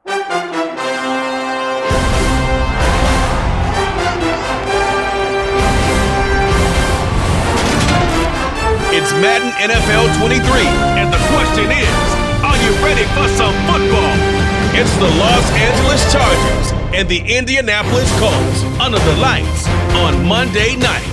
It's Madden NFL 23, and the question is, are you ready for some football? It's the Los Angeles Chargers and the Indianapolis Colts under the lights on Monday night.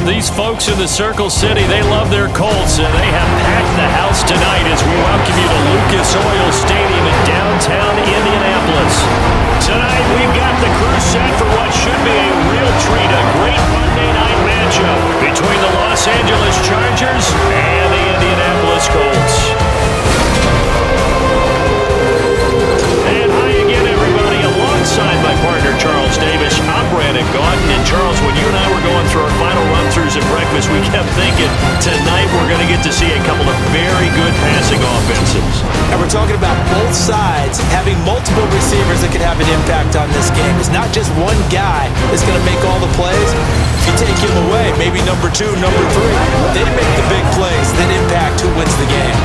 These folks in the Circle City, they love their Colts, and they have packed the house tonight as we welcome you to Lucas Oil Stadium in downtown Indianapolis. Tonight, we've got the crew set for what should be a real treat, a great Monday night matchup between the Los Angeles Chargers and the Indianapolis Colts. And hi again, everybody. Alongside my partner, Charles Davis, I'm Brandon Gaudin. And Charles, when you and I were going through our final run-throughs at breakfast, we kept thinking, tonight we're going to get to see a couple of very good passing offenses. And we're talking about both sides having multiple receivers that could have an impact on this game. It's not just one guy that's going to make all the plays. If you take him away, maybe number 2, number 3, they make the big plays that impact who wins the game.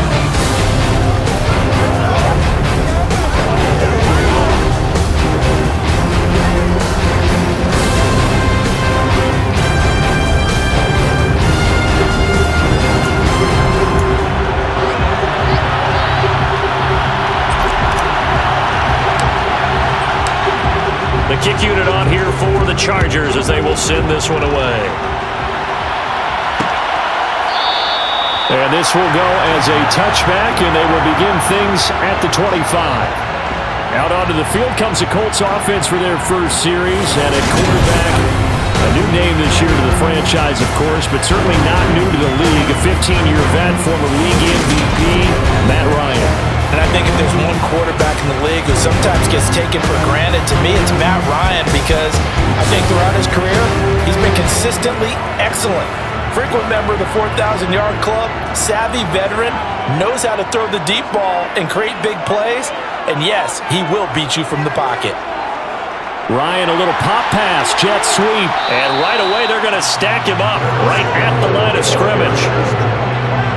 The kick unit on here for the Chargers as they will send this one away. And this will go as a touchback, and they will begin things at the 25. Out onto the field comes the Colts offense for their first series, and at quarterback, a new name this year to the franchise, of course, but certainly not new to the league. A 15-year vet, former league MVP, Matt Ryan. And I think if there's one quarterback in the league who sometimes gets taken for granted, to me it's Matt Ryan, because I think throughout his career, he's been consistently excellent. Frequent member of the 4,000-yard club, savvy veteran, knows how to throw the deep ball and create big plays, and yes, he will beat you from the pocket. Ryan, a little pop pass, jet sweep, and right away they're going to stack him up right at the line of scrimmage.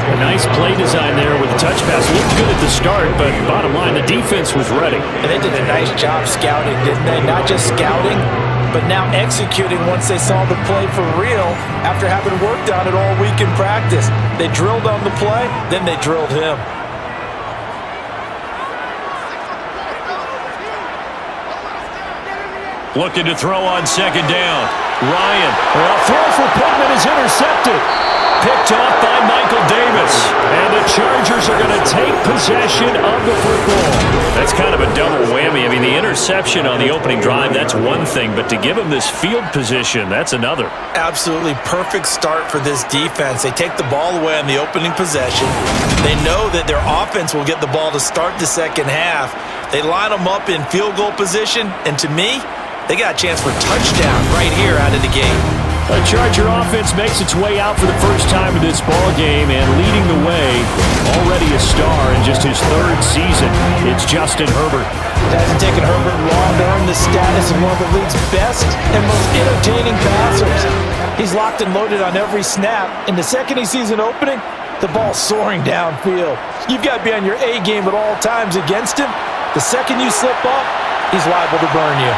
A nice play design there with the touch pass. Looked good at the start, but bottom line, the defense was ready. And they did a nice job scouting, didn't they? Not just scouting, but now executing once they saw the play for real after having worked on it all week in practice. They drilled on the play, then they drilled him. Looking to throw on second down. Ryan, a throw for Pittman is intercepted. Picked off by Michael Davis. And the Chargers are going to take possession of the football. That's kind of a double whammy. I mean, the interception on the opening drive, that's one thing. But to give them this field position, that's another. Absolutely perfect start for this defense. They take the ball away on the opening possession. They know that their offense will get the ball to start the second half. They line them up in field goal position. And to me, they got a chance for touchdown right here out of the gate. The Charger offense makes its way out for the first time in this ball game, and leading the way, already a star in just his third season, it's Justin Herbert. It hasn't taken Herbert long to earn the status of one of the league's best and most entertaining passers. He's locked and loaded on every snap, and the second he sees an opening, the ball's soaring downfield. You've got to be on your A game at all times against him. The second you slip up, he's liable to burn you.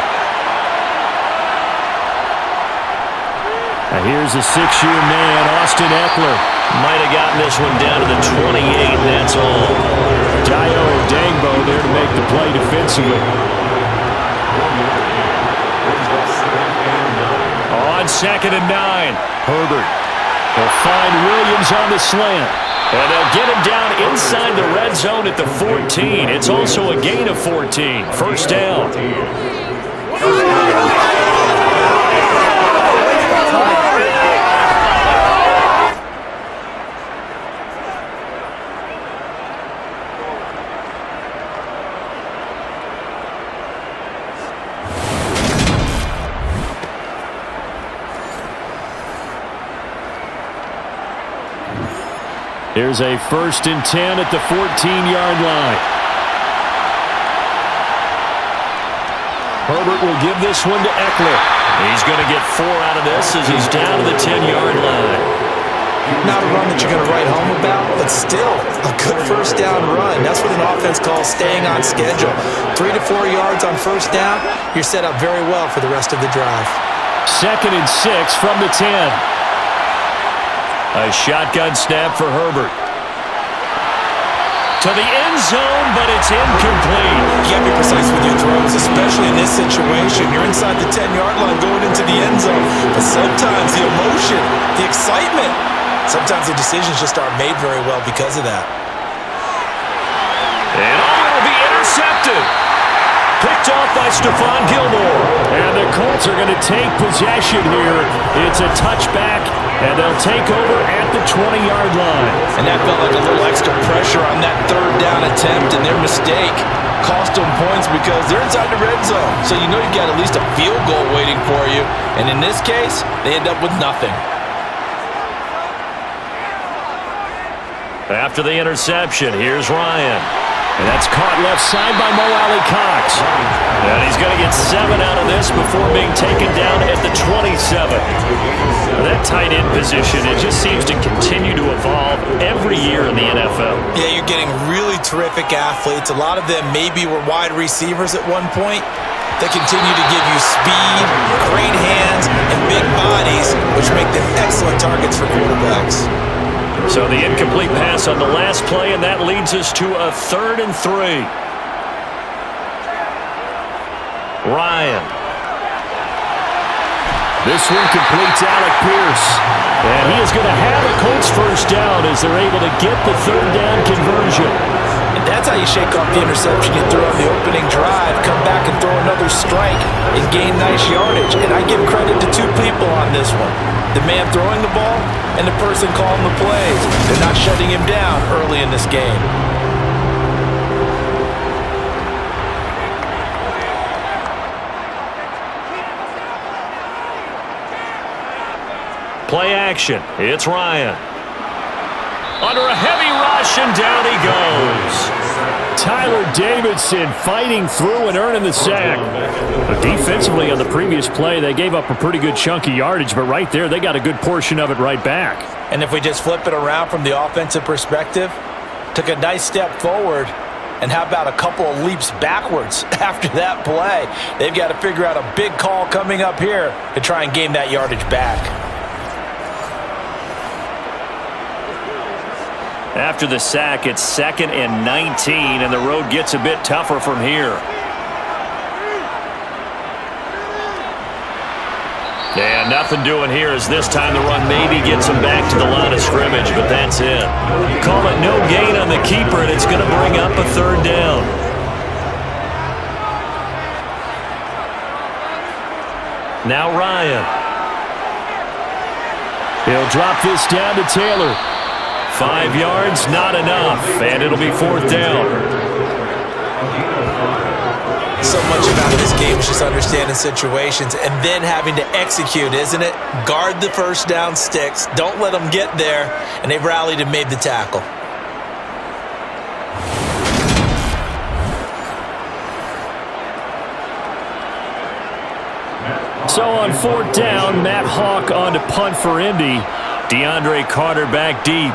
Now here's a 6-year man, Austin Eckler. Might have gotten this one down to the 28, and that's all. Dayo Dangbo there to make the play defensively. On 2nd and 9, Herbert will find Williams on the slant. And they'll get him down inside the red zone at the 14. It's also a gain of 14. First down. Here's a 1st and 10 at the 14-yard line. Herbert will give this one to Eckler. He's going to get 4 out of this as he's down to the 10-yard line. Not a run that you're going to write home about, but still a good first down run. That's what an offense calls staying on schedule. 3 to 4 yards on first down, you're set up very well for the rest of the drive. 2nd and 6 from the 10. A shotgun snap for Herbert. To the end zone, but it's incomplete. You got to be precise with your throws, especially in this situation. You're inside the 10-yard line going into the end zone. But sometimes the emotion, the excitement, sometimes the decisions just aren't made very well because of that. And it'll be intercepted. Picked off by Stephon Gilmore. And the Colts are going to take possession here. It's a touchback, and they'll take over at the 20-yard line. And that felt like a little extra pressure on that third down attempt, and their mistake cost them points because they're inside the red zone. So you know you've got at least a field goal waiting for you. And in this case, they end up with nothing. After the interception, here's Ryan. And that's caught left side by Mo Alley-Cox. And he's going to get 7 out of this before being taken down at the 27. That tight end position, it just seems to continue to evolve every year in the NFL. Yeah, you're getting really terrific athletes. A lot of them maybe were wide receivers at one point. They continue to give you speed, great hands, and big bodies, which make them excellent targets for quarterbacks. So the incomplete pass on the last play, and that leads us to a 3rd and 3. Ryan. This one completes Alec Pierce. And he is going to have a Colts first down as they're able to get the 3rd down conversion. And that's how you shake off the interception you threw on the opening drive, come back and throw another strike and gain nice yardage. And I give credit to 2 people on this one. The man throwing the ball and the person calling the plays. They're not shutting him down early in this game. Play action. It's Ryan. Under a heavy rush, and down he goes. Tyler Davidson fighting through and earning the sack. But defensively on the previous play, they gave up a pretty good chunk of yardage, but right there, they got a good portion of it right back. And if we just flip it around from the offensive perspective, took a nice step forward, and how about a couple of leaps backwards after that play? They've got to figure out a big call coming up here to try and gain that yardage back. After the sack, it's 2nd and 19, and the road gets a bit tougher from here. Yeah, nothing doing here as this time the run maybe gets him back to the line of scrimmage, but that's it. Call it no gain on the keeper, and it's going to bring up a 3rd down. Now Ryan. He'll drop this down to Taylor. 5 yards, not enough, and it'll be 4th down. So much about this game is just understanding situations and then having to execute, isn't it? Guard the first down sticks. Don't let them get there, and they've rallied and made the tackle. So on 4th down, Matt Hawk on to punt for Indy. DeAndre Carter back deep.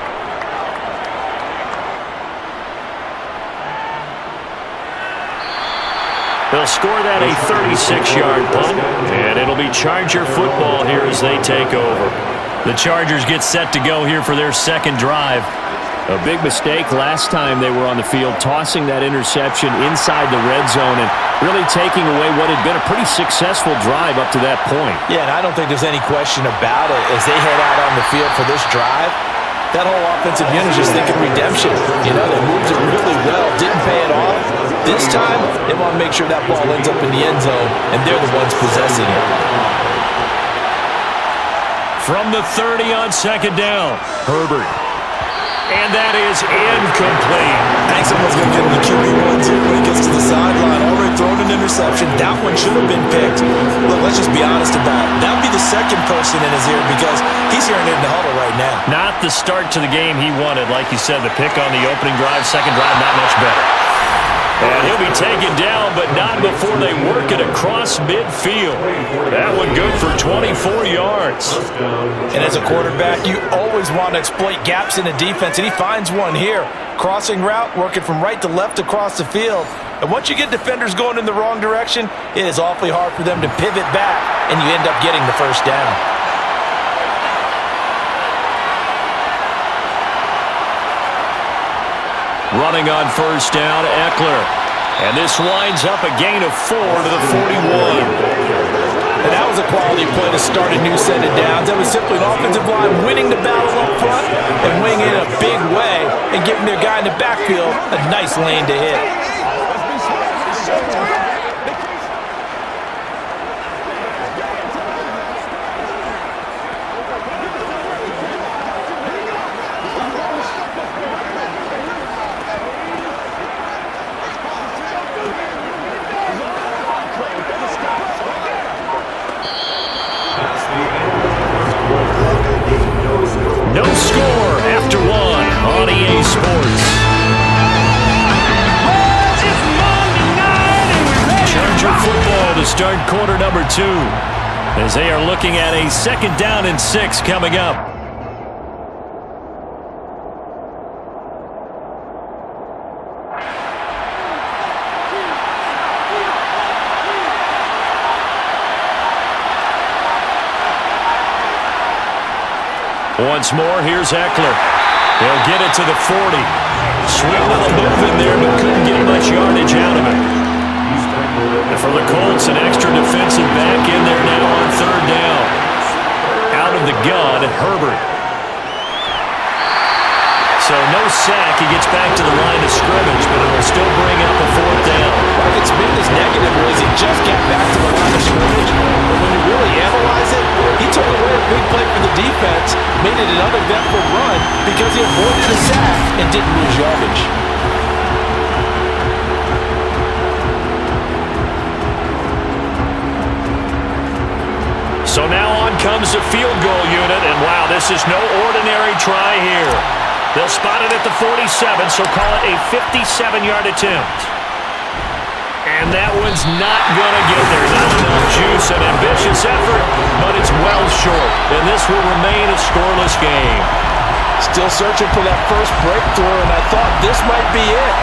They'll score that a 36-yard punt, and it'll be Charger football here as they take over. The Chargers get set to go here for their 2nd drive. A big mistake last time they were on the field, tossing that interception inside the red zone and really taking away what had been a pretty successful drive up to that point. Yeah, and I don't think there's any question about it. As they head out on the field for this drive, that whole offensive unit is just thinking redemption. You know, they moved it really well, didn't pay it off. This time, they want to make sure that ball ends up in the end zone, and they're the ones possessing it. From the 30 on 2nd down, Herbert. And that is incomplete. I think someone's going to get in the QB1 too when he gets to the sideline. Already thrown an interception. That one should have been picked. Look, let's just be honest about it. That would be the second person in his ear because he's hearing it in the huddle right now. Not the start to the game he wanted. Like you said, the pick on the opening drive, 2nd drive, not much better. And he'll be taken down, but not before they work it across midfield. That one good for 24 yards. And as a quarterback, you always want to exploit gaps in the defense, and he finds one here. Crossing route, working from right to left across the field. And once you get defenders going in the wrong direction, it is awfully hard for them to pivot back, and you end up getting the first down. Running on first down, Eckler. And this winds up a gain of 4 to the 41. And that was a quality play to start a new set of downs. That was simply an offensive line winning the battle up front and winning it in a big way and giving their guy in the backfield a nice lane to hit. No score after one on EA Sports. Charger football to start quarter number 2 as they are looking at a 2nd down and 6 coming up. Once more, here's Eckler. He'll get it to the 40. Swing on the move in there, but couldn't get much yardage out of it. And for the Colts, an extra defensive back in there now on 3rd down. Out of the gun, Herbert. So no sack. He gets back to the line of scrimmage, but it will still bring up a 4th down. Like it's been this negative was he just got back to the line of scrimmage. But when you really analyze it, he took away a big play for the defense, made it an uneventful run because he avoided a sack and didn't lose yardage. So now on comes the field goal unit, and wow, this is no ordinary try here. They'll spot it at the 47, so call it a 57-yard attempt. And that one's not going to get there. Not enough juice, an ambitious effort, but it's well short. And this will remain a scoreless game. Still searching for that first breakthrough, and I thought this might be it.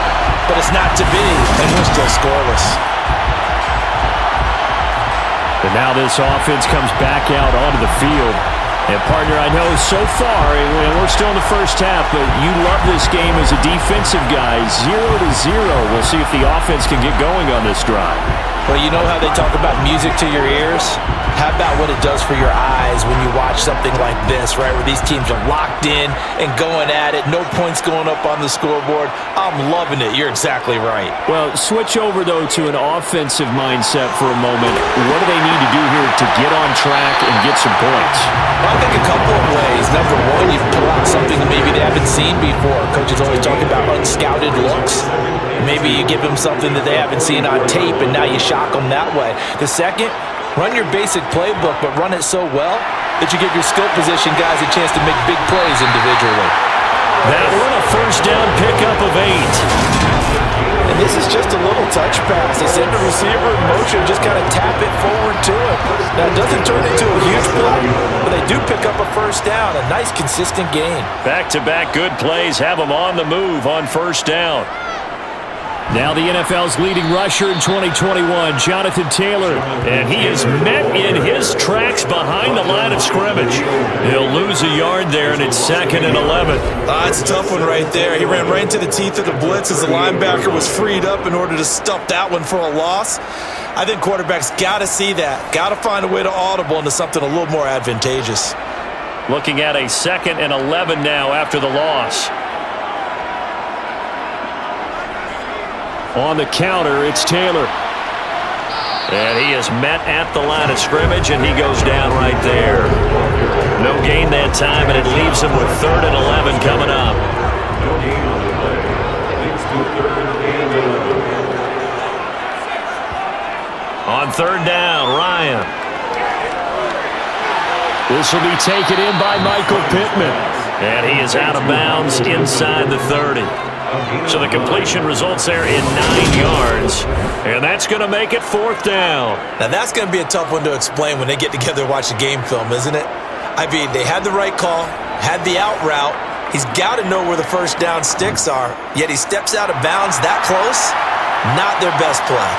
But it's not to be, and we're still scoreless. And now this offense comes back out onto the field. And, partner, I know so far, and we're still in the first half, but you love this game as a defensive guy. 0-0. We'll see if the offense can get going on this drive. Well, you know how they talk about music to your ears? How about what it does for your eyes when you watch something like this, right, where these teams are locked in and going at it, no points going up on the scoreboard? I'm loving it. You're exactly right. Well, switch over, though, to an offensive mindset for a moment. What do they need to do here to get on track and get some points? Well, I think a couple of ways. Number one, you pull out something that maybe they haven't seen before. Coaches always talk about unscouted looks. Maybe you give them something that they haven't seen on tape, and now you shock them that way. The second, run your basic playbook, but run it so well that you give your skill position guys a chance to make big plays individually. That one, a first down pickup of 8. And this is just a little touch pass. They send the receiver in motion, just kind of tap it forward to him. Now, it doesn't turn into a huge play, but they do pick up a first down. A nice, consistent gain. Back-to-back good plays have them on the move on first down. Now the NFL's leading rusher in 2021, Jonathan Taylor. And he is met in his tracks behind the line of scrimmage. He'll lose a yard there, and it's 2nd and 11. It's a tough one right there. He ran right into the teeth of the blitz as the linebacker was freed up in order to stuff that one for a loss. I think quarterbacks got to see that. Got to find a way to audible into something a little more advantageous. Looking at a 2nd and 11 now after the loss. On the counter, it's Taylor. And he is met at the line of scrimmage, and he goes down right there. No gain that time, and it leaves him with 3rd and 11 coming up. On 3rd down, Ryan. This will be taken in by Michael Pittman. And he is out of bounds inside the 30. So the completion results there in 9 yards, and that's going to make it 4th down. Now that's going to be a tough one to explain when they get together and watch the game film, isn't it? I mean, they had the right call, had the out route. He's got to know where the first down sticks are, yet he steps out of bounds that close. Not their best play.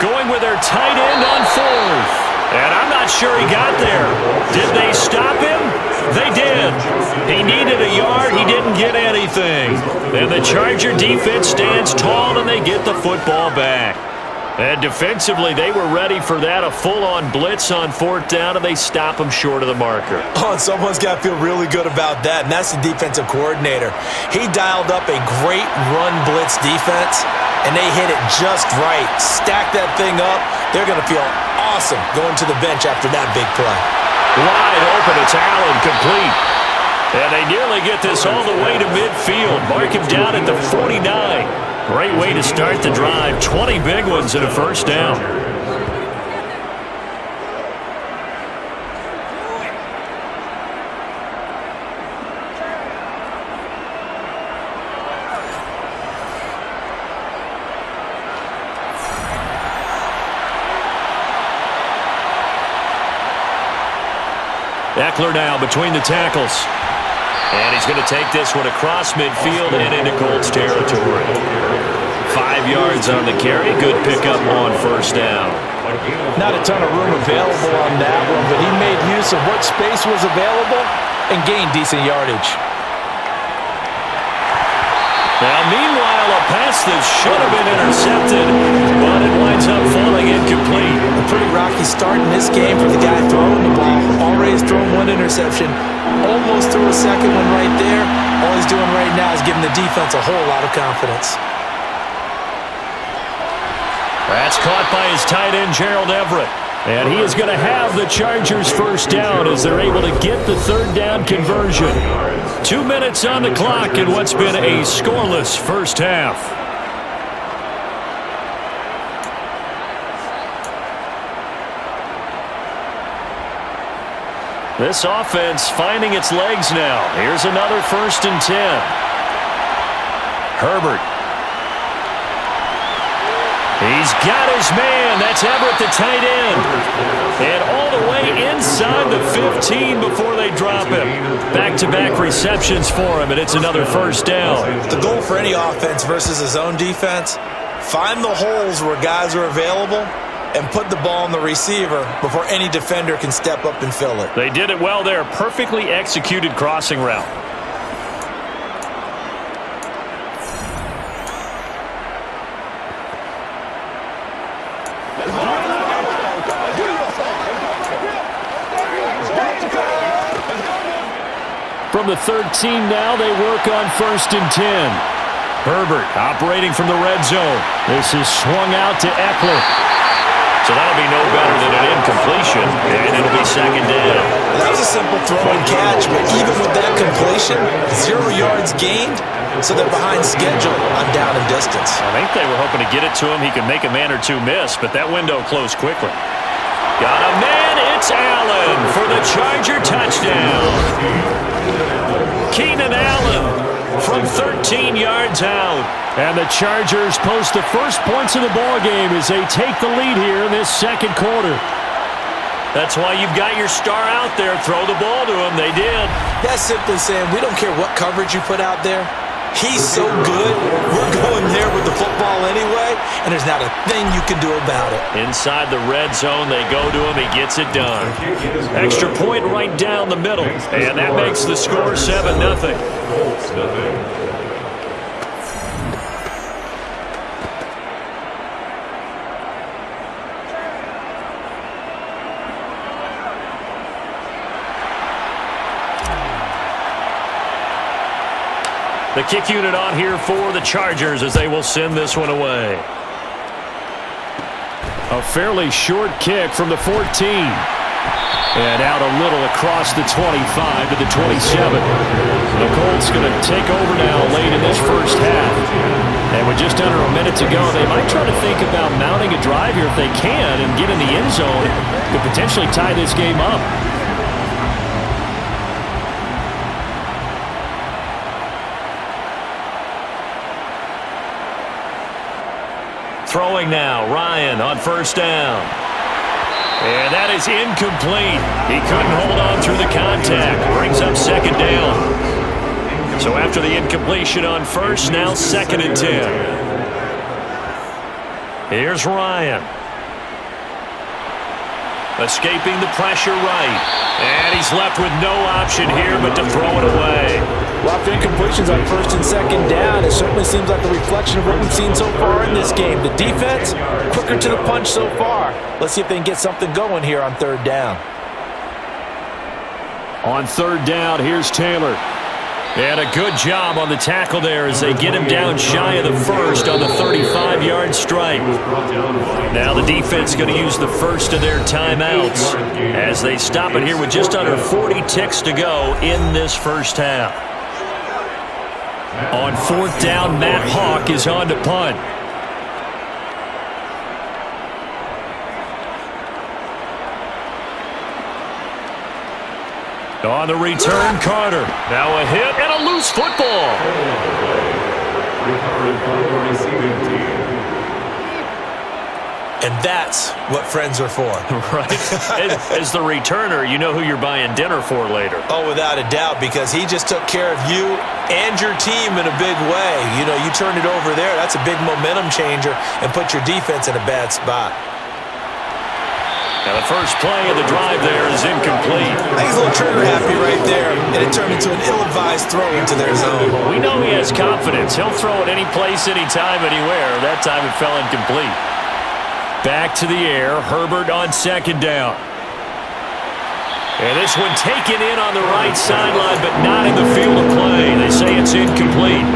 Going with their tight end on 4th. And I'm not sure he got there. Did they stop him? They did. He needed a yard. He didn't get anything. And the Charger defense stands tall, and they get the football back. And defensively, they were ready for that, a full-on blitz on 4th down, and they stop him short of the marker. Oh, and someone's got to feel really good about that, and that's the defensive coordinator. He dialed up a great run blitz defense, and they hit it just right. Stack that thing up. They're going to feel awesome going to the bench after that big play. Wide open, it's Allen, complete. And they nearly get this all the way to midfield. Mark him down at the 49. Great way to start the drive. 20 big ones and a first down. Eckler now between the tackles. And he's going to take this one across midfield and into Colts territory. 5 yards on the carry. Good pickup on first down. Not a ton of room available on that one, but he made use of what space was available and gained decent yardage. Now, meanwhile, a pass that should have been intercepted, but it winds up falling incomplete. A pretty rocky start in this game for the guy throwing the ball. Already has thrown one interception. Almost threw a second one right there. All he's doing right now is giving the defense a whole lot of confidence. That's caught by his tight end, Gerald Everett. And he is going to have the Chargers first down as they're able to get the 3rd down conversion. 2 minutes on the clock in what's been a scoreless first half. This offense finding its legs now. Here's another 1st and 10. Herbert. He's got his man. That's Everett, the tight end. And all the way inside the 15 before they drop him. Back-to-back receptions for him, and it's another first down. The goal for any offense versus his own defense, find the holes where guys are available and put the ball on the receiver before any defender can step up and fill it. They did it well there. Perfectly executed crossing route. From the 13 now, they work on 1st and 10. Herbert operating from the red zone. This is swung out to Eckler. So that'll be no better than an incompletion, and it'll be 2nd down. That was a simple throw and catch, but even with that completion, 0 yards gained, so they're behind schedule on down and distance. I think they were hoping to get it to him. He could make a man or two miss, but that window closed quickly. Got a man, it's Allen for the Charger touchdown. Keenan Allen from 13 yards out. And the Chargers post the first points of the ballgame as they take the lead here in this 2nd quarter. That's why you've got your star out there. Throw the ball to him. They did. That's simply saying we don't care what coverage you put out there. He's so good, we're going there with the football anyway, and there's not a thing you can do about it. Inside the red zone, they go to him. He gets it done. Extra point right down the middle, and that makes the score 7-0. The kick unit on here for the Chargers as they will send this one away. A fairly short kick from the 14. And out a little across the 25 to the 27. The Colts going to take over now late in this first half. And with just under a minute to go, they might try to think about mounting a drive here if they can and get in the end zone to potentially tie this game up. throwing now. Ryan on first down. And that is incomplete. He couldn't hold on through the contact. Brings up second down. So after the incompletion on first, now 2nd and 10. Here's Ryan. Escaping the pressure right. And he's left with no option here but to throw it away. Lots of incompletions on 1st and 2nd down. It certainly seems like a reflection of what we've seen so far in this game. The defense, quicker to the punch so far. Let's see if they can get something going here on 3rd down. On 3rd down, here's Taylor. And a good job on the tackle there as they get him down shy of the first on the 35-yard strike. Now the defense going to use the first of their timeouts as they stop it here with just under 40 ticks to go in this first half. On 4th down, Matt Hawk is on to punt. On the return, Carter. Now a hit and a loose football. And that's what friends are for. Right. As the returner, you know who you're buying dinner for later. Oh, without a doubt, because he just took care of you and your team in a big way. You know, you turned it over there. That's a big momentum changer and put your defense in a bad spot. Now the first play of the drive there is incomplete. I think he's a little trigger happy right there, and it turned into an ill-advised throw into their zone. We know he has confidence. He'll throw it any place, anytime, anywhere. That time it fell incomplete. Back to the air. Herbert on 2nd down. And this one taken in on the right sideline, but not in the field of play. They say it's incomplete.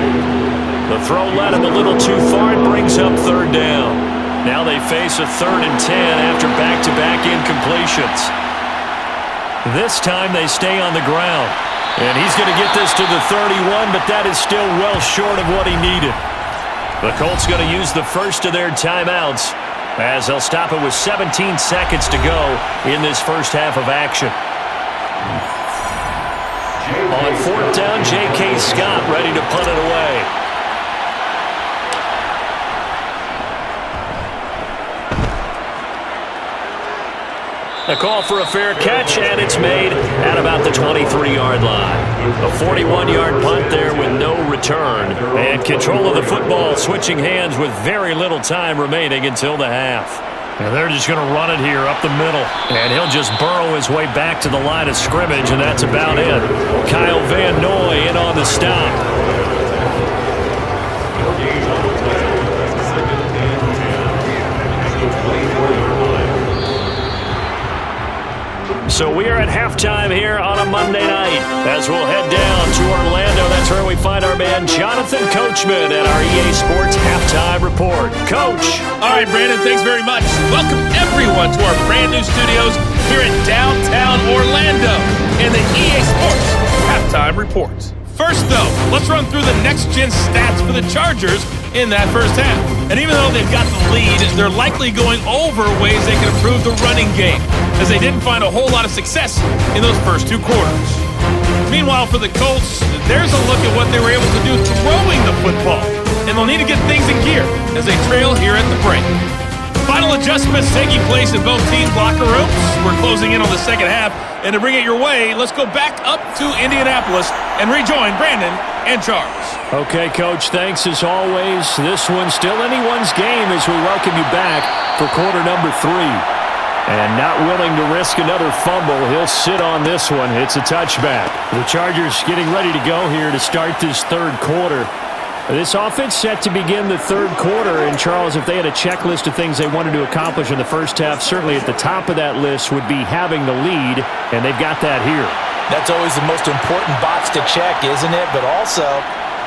The throw led him a little too far and brings up 3rd down. Now they face a 3rd and 10 after back-to-back incompletions. This time they stay on the ground. And he's going to get this to the 31, but that is still well short of what he needed. The Colts going to use the first of their timeouts as they'll stop it with 17 seconds to go in this first half of action. On 4th down, J.K. Scott ready to punt it away. A call for a fair catch, and it's made at about the 23-yard line. A 41-yard punt there with no return. And control of the football switching hands with very little time remaining until the half. And they're just going to run it here up the middle. And he'll just burrow his way back to the line of scrimmage, and that's about it. Kyle Van Noy in on the stop. So we are at halftime here on a Monday night as we'll head down to Orlando. That's where we find our man Jonathan Coachman at our EA Sports Halftime Report. Coach. All right, Brandon, thanks very much. Welcome everyone to our brand new studios here in downtown Orlando and the EA Sports Halftime Report. First, though, let's run through the next-gen stats for the Chargers in that first half. And even though they've got the lead, they're likely going over ways they can improve the running game, as they didn't find a whole lot of success in those first 2 quarters. Meanwhile, for the Colts, there's a look at what they were able to do throwing the football, and they'll need to get things in gear as they trail here at the break. Final adjustments taking place in both teams' locker rooms. We're closing in on the second half, and to bring it your way, let's go back up to Indianapolis and rejoin Brandon and Charles. Okay, Coach, thanks as always. This one's still anyone's game as we welcome you back for quarter number 3. And not willing to risk another fumble, he'll sit on this one. It's a touchback. The Chargers getting ready to go here to start this 3rd quarter. This offense set to begin the 3rd quarter, and Charles, if they had a checklist of things they wanted to accomplish in the first half, certainly at the top of that list would be having the lead, and they've got that here. That's always the most important box to check, isn't it? But also,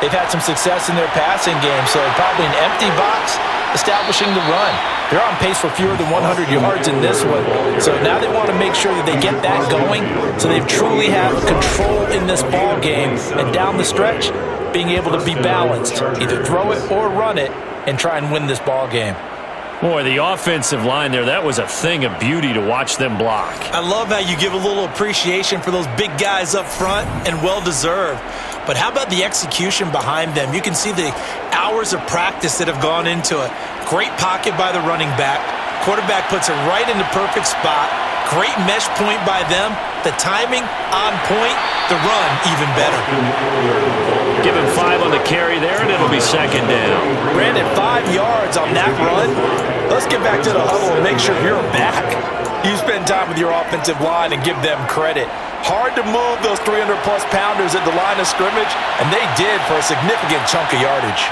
they've had some success in their passing game, so probably an empty box establishing the run. They're on pace for fewer than 100 yards in this one, so now they want to make sure that they get that going so they truly have control in this ball game, and down the stretch, being able to be balanced, either throw it or run it, and try and win this ball game. Boy, the offensive line there, that was a thing of beauty to watch them block. I love how you give a little appreciation for those big guys up front, and well-deserved. but how about the execution behind them? You can see the hours of practice that have gone into it. Great pocket by the running back. Quarterback puts it right in the perfect spot. Great mesh point by them. The timing on point. The run even better. Give him 5 on the carry there, and it'll be second down. Brandon, 5 yards on that run. Let's get back to the huddle and make sure you're back. You spend time with your offensive line and give them credit. Hard to move those 300-plus pounders at the line of scrimmage, and they did for a significant chunk of yardage.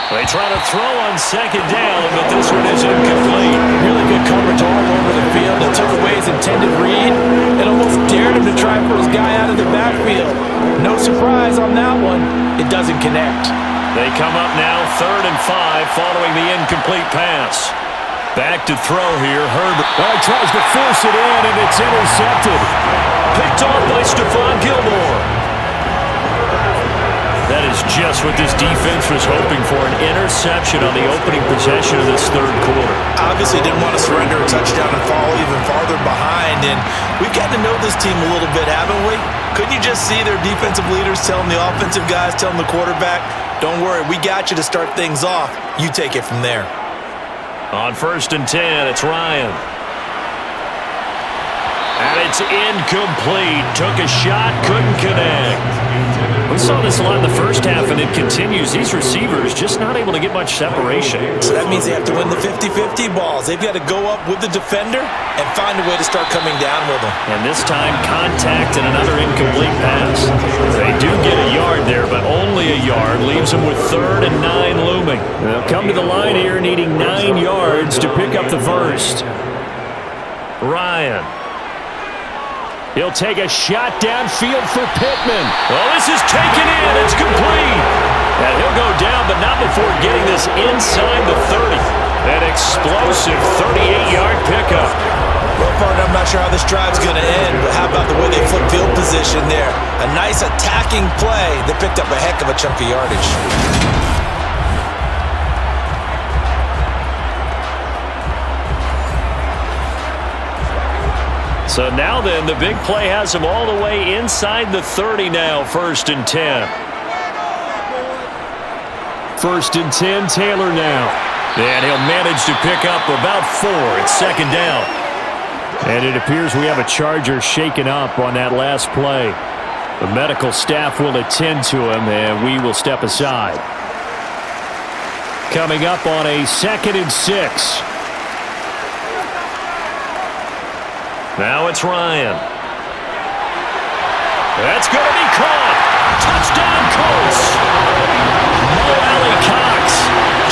They try to throw on second down, but this one is incomplete. Really good coverage all over the field. It took away his intended read and almost dared him to try for his guy out of the backfield. No surprise on that one. It doesn't connect. They come up now 3rd and 5 following the incomplete pass. Back to throw here, Herbert. Tries to force it in, and it's intercepted. Picked off by Stephon Gilmore. That is just what this defense was hoping for, an interception on the opening possession of this third quarter. Obviously didn't want to surrender a touchdown and fall even farther behind, and we've gotten to know this team a little bit, haven't we? Couldn't you just see their defensive leaders telling the offensive guys, telling the quarterback, don't worry, we got you to start things off. You take it from there. On 1st and 10, it's Ryan. And it's incomplete. Took a shot, couldn't connect. We saw this a lot in the first half, and it continues. These receivers just not able to get much separation. So that means they have to win the 50-50 balls. They've got to go up with the defender and find a way to start coming down with them. And this time, contact and another incomplete pass. They do get a yard there, but only a yard. Leaves them with 3rd and 9 looming. They'll come to the line here needing 9 yards to pick up the first. Ryan. He'll take a shot downfield for Pittman. Oh, this is taken in. It's complete. And he'll go down, but not before getting this inside the 30. An explosive 38-yard pickup. Well, partner, I'm not sure how this drive's going to end, but how about the way they flip field position there? A nice attacking play that picked up a heck of a chunk of yardage. So now then, the big play has him all the way inside the 30 now, 1st and 10. 1st and 10, Taylor now. And he'll manage to pick up about 4. It's 2nd down. And it appears we have a Charger shaken up on that last play. The medical staff will attend to him, and we will step aside. Coming up on a 2nd and 6. Now it's Ryan. That's going to be caught. Touchdown, Colts. Mo Alley Cox,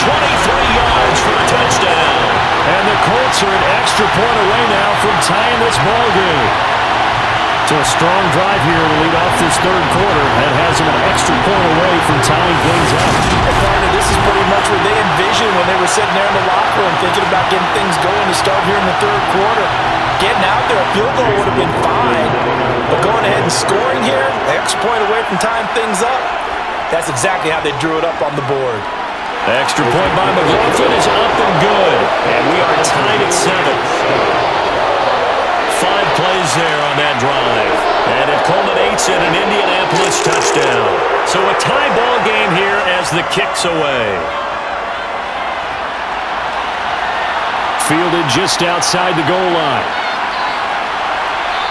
23 yards for a touchdown. And the Colts are an extra point away now from tying this ball game. So a strong drive here to lead off this third quarter. That has them an extra point away from tying things up. Hey, partner, this is pretty much what they envisioned when they were sitting there in the locker room thinking about getting things going to start here in the third quarter. Getting out there, a field goal would have been fine. But going ahead and scoring here, an extra point away from tying things up, that's exactly how they drew it up on the board. Extra point by McLaughlin is up and good. And we are tied at 7. 5 plays there on that drive. And it culminates in an Indianapolis touchdown. So a tie ball game here as the kick's away. Fielded just outside the goal line.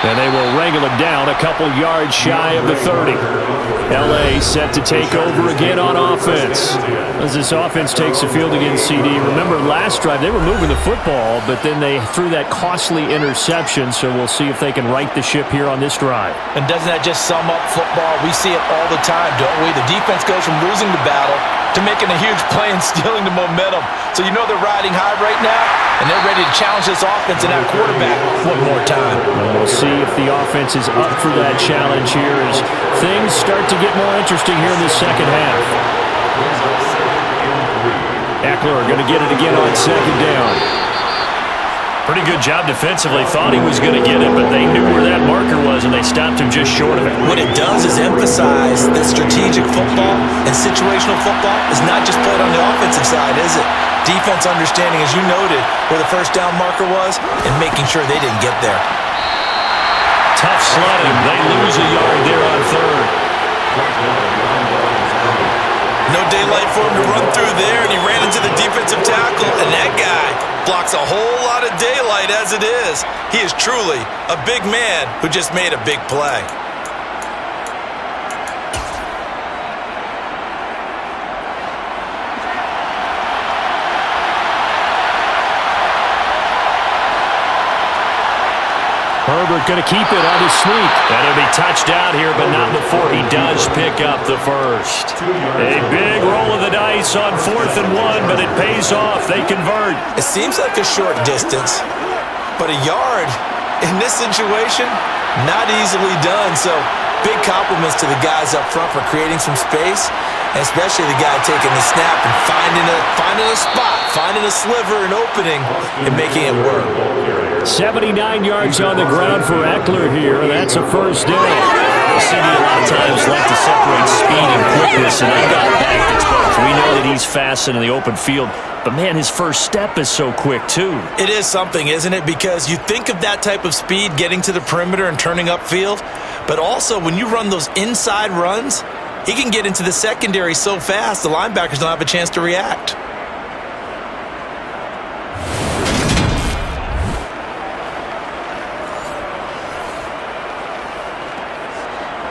And they will wrangle it down a couple yards shy of the 30. L.A. set to take over again on offense. As this offense takes the field against CD. Remember last drive they were moving the football, but then they threw that costly interception, so we'll see if they can right the ship here on this drive. And doesn't that just sum up football? We see it all the time, don't we? The defense goes from losing the battle to making a huge play and stealing the momentum. So you know they're riding high right now, and they're ready to challenge this offense and that quarterback one more time. And we'll see if the offense is up for that challenge here as things start to get more interesting here in the second half. Eckler going to get it again on 2nd down. Pretty good job defensively. Thought he was going to get it, but they knew where that marker was, and they stopped him just short of it. What it does is emphasize that strategic football and situational football is not just played on the offensive side, is it? Defense understanding, as you noted, where the first down marker was and making sure they didn't get there. tough sledding. They lose a yard there on third. No daylight for him to run through there, and he ran into the defensive tackle, and that guy blocks a whole lot of daylight as it is. He is truly a big man who just made a big play. Herbert going to keep it on his sneak. And it'll be touchdown here, but not before he does pick up the first. A big roll of the dice on 4th and 1, but it pays off. They convert. It seems like a short distance, but a yard in this situation, not easily done. So big compliments to the guys up front for creating some space, and especially the guy taking the snap and finding a spot, finding a sliver, an opening, and making it work. 79 yards on the ground for Eckler here. That's a first down. City a lot of times like to separate speed and quickness, and they got back to both. We know that he's fast in the open field, but man, his first step is so quick too. It is something, isn't it? Because you think of that type of speed getting to the perimeter and turning upfield, but also when you run those inside runs, he can get into the secondary so fast the linebackers don't have a chance to react.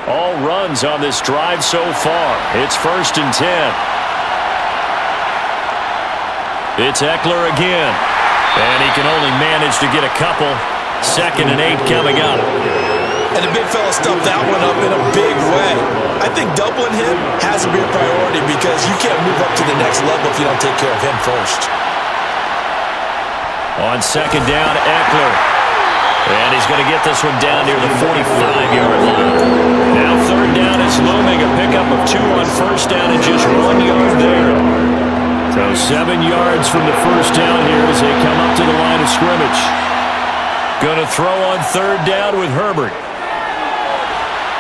All runs on this drive so far. It's 1st and 10. It's Eckler again. And he can only manage to get a couple. 2nd and 8 coming up. And the big fella stuffed that one up in a big way. I think doubling him has to be a priority because you can't move up to the next level if you don't take care of him first. On 2nd down, Eckler. And he's going to get this one down near the 45-yard line. Now 3rd down is looming. A pickup of 2 on 1st down and just 1 yard there. So 7 yards from the 1st down here as they come up to the line of scrimmage. Going to throw on 3rd down with Herbert.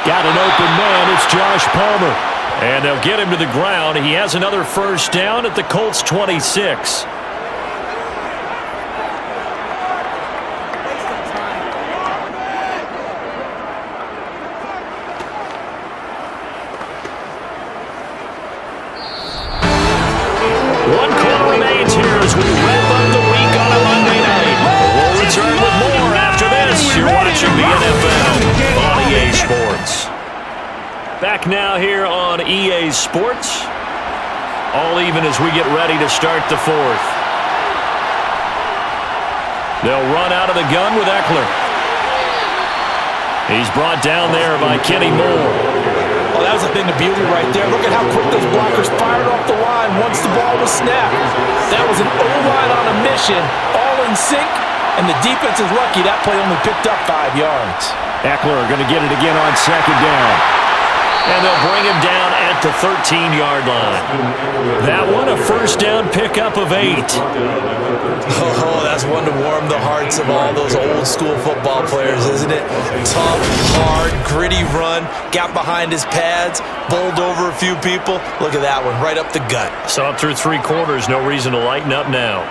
Got an open man. It's Josh Palmer. And they'll get him to the ground. He has another 1st down at the Colts 26. Back now here on EA Sports. All even as we get ready to start the 4th. They'll run out of the gun with Eckler. He's brought down there by Kenny Moore. Well, that was a thing of beauty right there. Look at how quick those blockers fired off the line once the ball was snapped. That was an O-line on a mission, all in sync, and the defense is lucky that play only picked up 5 yards. Eckler going to get it again on 2nd down. And they'll bring him down at the 13-yard line. That one, a 1st down pickup of 8. Oh, that's one to warm the hearts of all those old-school football players, isn't it? Tough, hard, gritty run, got behind his pads, bowled over a few people. Look at that one, right up the gut. So up through 3 quarters, no reason to lighten up now.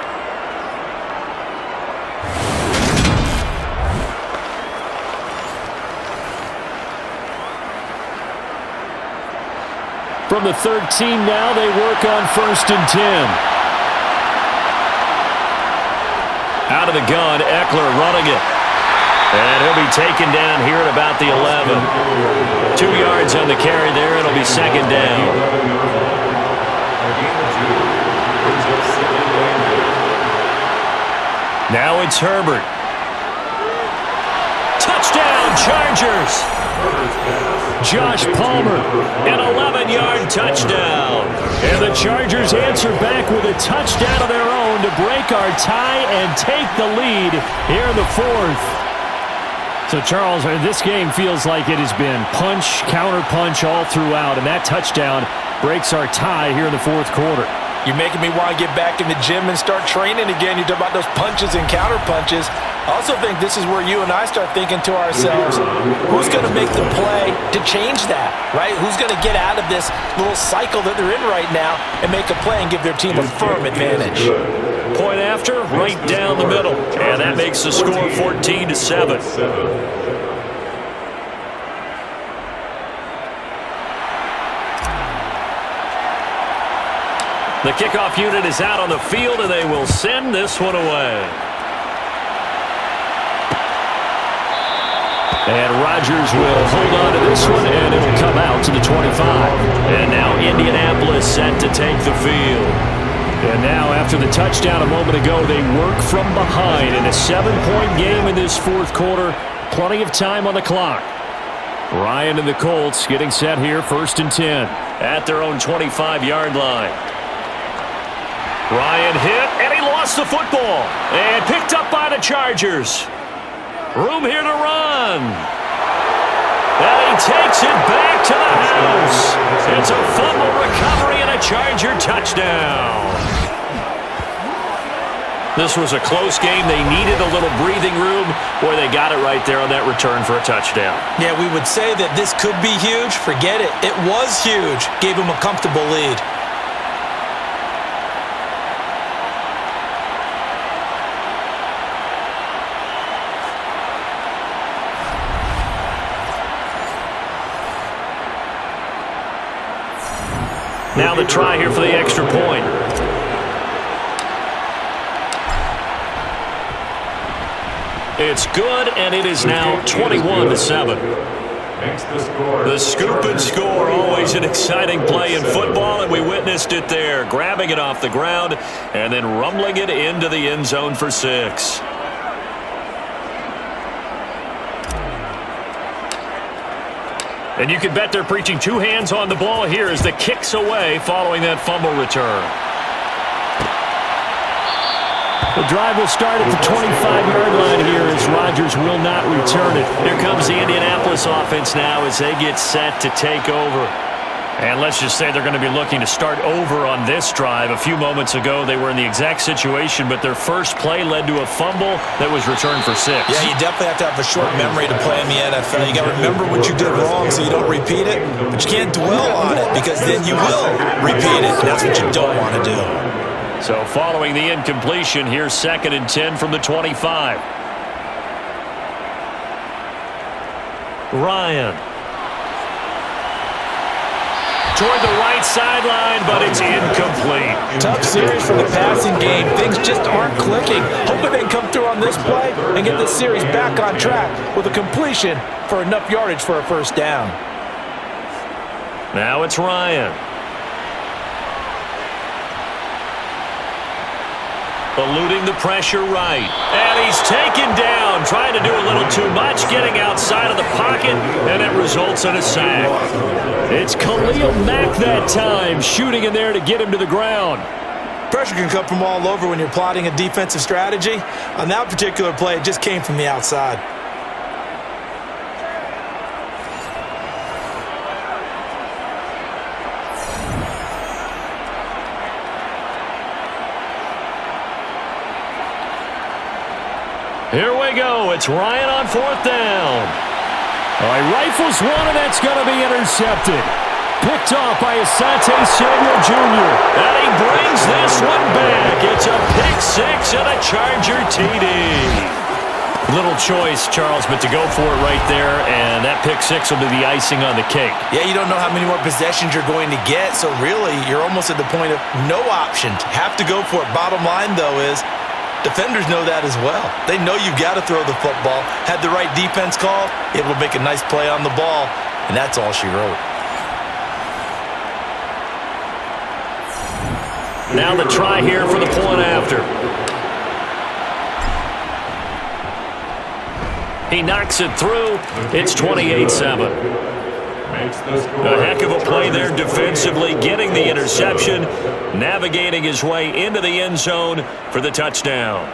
From the 13 now, they work on 1st and 10. Out of the gun, Eckler running it. And he'll be taken down here at about the 11. 2 yards on the carry there. It'll be 2nd down. Now it's Herbert. Touchdown, Chargers! Josh Palmer, an 11-yard touchdown. And the Chargers answer back with a touchdown of their own to break our tie and take the lead here in the 4th. So, Charles, this game feels like it has been punch, counter-punch all throughout, and that touchdown breaks our tie here in the 4th quarter. You're making me want to get back in the gym and start training again. You talk about those punches and counter punches. I also think this is where you and I start thinking to ourselves, who's going to make the play to change that, right? Who's going to get out of this little cycle that they're in right now and make a play and give their team a firm advantage? Point after, right down the middle. And that makes the score 14-7. The kickoff unit is out on the field, and they will send this one away. And Rodgers will hold on to this one, and it'll come out to the 25. And now Indianapolis set to take the field. And now, after the touchdown a moment ago, they work from behind in a 7-point game in this fourth quarter. Plenty of time on the clock. Ryan and the Colts getting set here, 1st and 10 at their own 25-yard line. Ryan hit, and he lost the football. And picked up by the Chargers. Room here to run. And he takes it back to the house. It's a fumble recovery and a Charger touchdown. This was a close game. They needed a little breathing room. Boy, they got it right there on that return for a touchdown. Yeah, we would say that this could be huge. Forget it. It was huge. Gave him a comfortable lead. Now the try here for the extra point. It's good, and it is now 21-7. The scoop and score, always an exciting play in football, and we witnessed it there. Grabbing it off the ground and then rumbling it into the end zone for 6. And you can bet they're preaching 2 hands on the ball here as the kick's away following that fumble return. The drive will start at the 25-yard line here as Rodgers will not return it. Here comes the Indianapolis offense now as they get set to take over. And let's just say they're going to be looking to start over on this drive. A few moments ago, they were in the exact situation, but their first play led to a fumble that was returned for 6. Yeah, you definitely have to have a short memory to play in the NFL. You got to remember what you did wrong so you don't repeat it, but you can't dwell on it because then you will repeat it, and that's what you don't want to do. So following the incompletion, here's 2nd and 10 from the 25. Ryan. Toward the right sideline, but it's incomplete. Tough series for the passing game. Things just aren't clicking. Hoping they can come through on this play and get this series back on track with a completion for enough yardage for a first down. Now it's Ryan. Eluding the pressure right. And he's taken down, trying to do a little too much, getting outside of the pocket, and it results in a sack. It's Khalil Mack that time, shooting in there to get him to the ground. Pressure can come from all over when you're plotting a defensive strategy. On that particular play, it just came from the outside. Here we go. It's Ryan on 4th down. He rifles one, and that's going to be intercepted. Picked off by Asante Samuel Jr. And he brings this one back. It's a pick 6 and a Charger TD. Little choice, Charles, but to go for it right there, and that pick 6 will be the icing on the cake. Yeah, you don't know how many more possessions you're going to get, so really you're almost at the point of no option. Have to go for it. Bottom line, though, is defenders know that as well. They know you've got to throw the football. Had the right defense call, able to make a nice play on the ball, and that's all she wrote. Now the try here for the point after. He knocks it through. It's 28-7. A heck of a play there defensively, getting the interception, navigating his way into the end zone for the touchdown.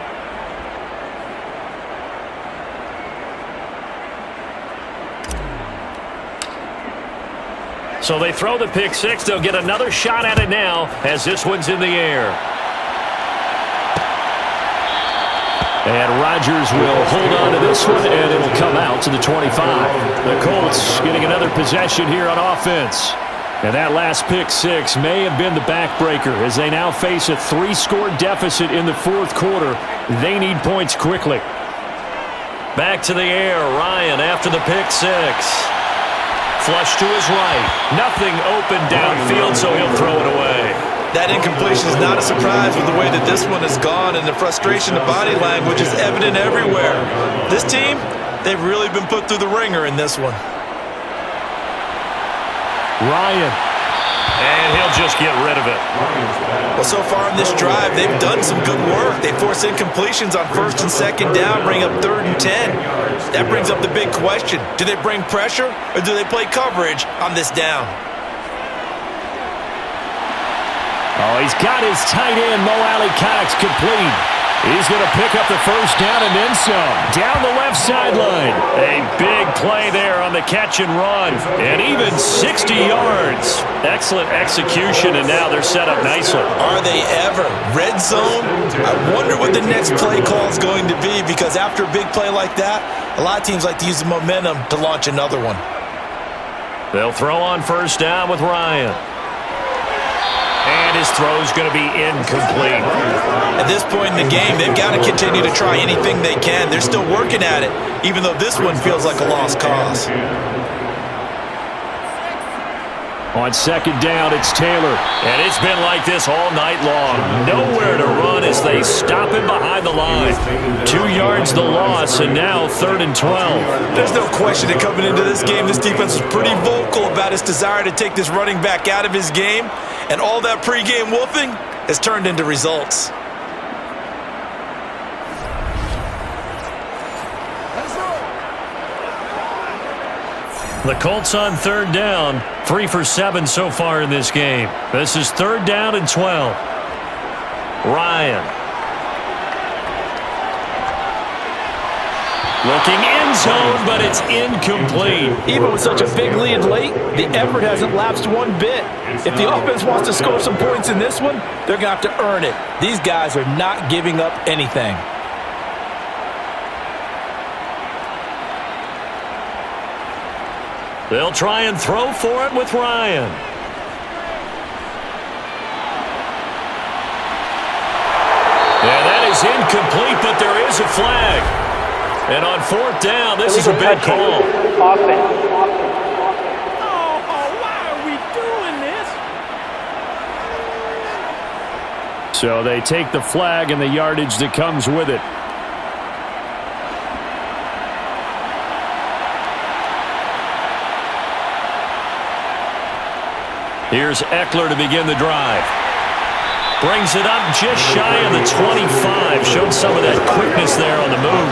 So they throw the pick 6. They'll get another shot at it now as this one's in the air. And Rodgers will hold on to this one, and it'll come out to the 25. The Colts getting another possession here on offense. And that last pick 6 may have been the backbreaker as they now face a 3-score deficit in the fourth quarter. They need points quickly. Back to the air, Ryan after the pick 6. Flush to his right. Nothing open downfield, so he'll throw it away. That incompletion is not a surprise with the way that this one has gone, and the frustration, the body language is evident everywhere. This team, they've really been put through the ringer in this one. Ryan. And he'll just get rid of it. Well, so far in this drive, they've done some good work. They force incompletions on 1st and 2nd down, bring up 3rd and 10. That brings up the big question. Do they bring pressure, or do they play coverage on this down? Oh, he's got his tight end, Mo Alley-Cox, complete. He's going to pick up the first down and then some. Down the left sideline. A big play there on the catch and run. And even 60 yards. Excellent execution, and now they're set up nicely. Are they ever? Red zone? I wonder what the next play call is going to be, because after a big play like that, a lot of teams like to use the momentum to launch another one. They'll throw on first down with Ryan. And his throw's going to be incomplete. At this point in the game, they've got to continue to try anything they can. They're still working at it, even though this one feels like a lost cause. On 2nd down, it's Taylor. And it's been like this all night long. Nowhere to run as they stop him behind the line. 2 yards the loss, and now 3rd and 12. There's no question that coming into this game, this defense was pretty vocal about its desire to take this running back out of his game. And all that pregame wolfing has turned into results. The Colts on 3rd down, 3 for 7 so far in this game. This is 3rd down and 12. Ryan. Looking end zone, but it's incomplete. Even with such a big lead late, the effort hasn't lapsed one bit. If the offense wants to score some points in this one, they're going to have to earn it. These guys are not giving up anything. They'll try and throw for it with Ryan. And that is incomplete, but there is a flag. And on 4th down, this is a big call. Why are we doing this? So they take the flag and the yardage that comes with it. Here's Eckler to begin the drive. Brings it up just shy of the 25. Showed some of that quickness there on the move.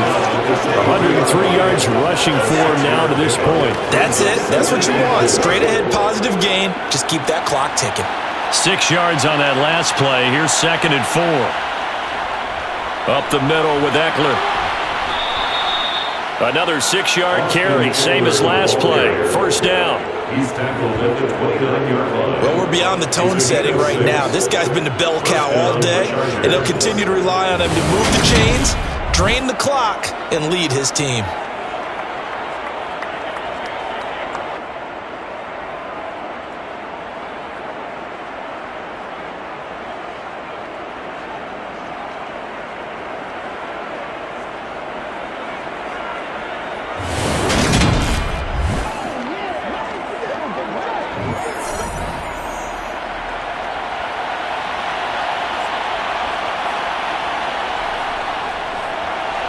103 yards rushing for him now to this point. That's it. That's what you want. Straight ahead positive gain. Just keep that clock ticking. 6 yards on that last play. Here's 2nd and 4. Up the middle with Eckler. Another 6-yard carry. Same as last play. First down. Well, we're beyond the tone setting right now. This guy's been the bell cow all day, and he'll continue to rely on him to move the chains, drain the clock, and lead his team.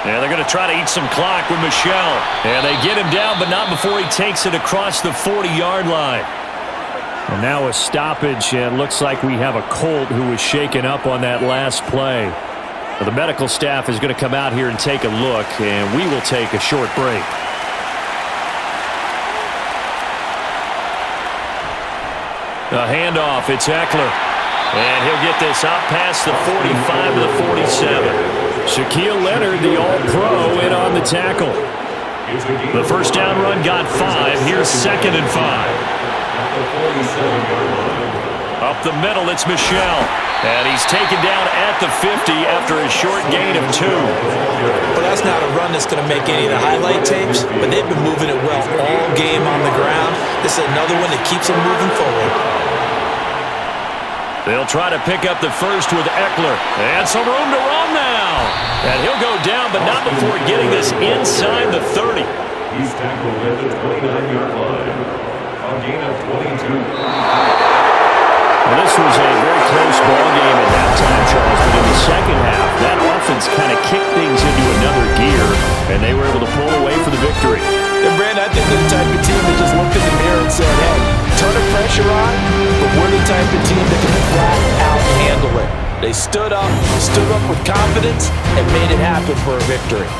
Yeah, they're going to try to eat some clock with Michel. And they get him down, but not before he takes it across the 40-yard line. And now a stoppage, and looks like we have a Colt who was shaken up on that last play. Well, the medical staff is going to come out here and take a look, and we will take a short break. A handoff, it's Eckler. And he'll get this out past the 45 to the 47. Shaquille Leonard, the All-Pro, in on the tackle. The first down run got 5. Here's 2nd and 5. Up the middle, it's Michel. And he's taken down at the 50 after a short gain of 2. Well, that's not a run that's going to make any of the highlight tapes, but they've been moving it well all game on the ground. This is another one that keeps them moving forward. They'll try to pick up the first with Eckler. And some room to run now. And he'll go down, but not before getting this inside the 30. He's tackled at the 29-yard line. A gain of 22. Well, this was a very close ball game at halftime, Charles, but in the second half, that offense kind of kicked things into another gear, and they were able to pull away for the victory. And Brandon, I think they're the type of team that just looked in the mirror and said, hey, ton of pressure on, but we're the type of team that can flat out handle it. They stood up with confidence, and made it happen for a victory.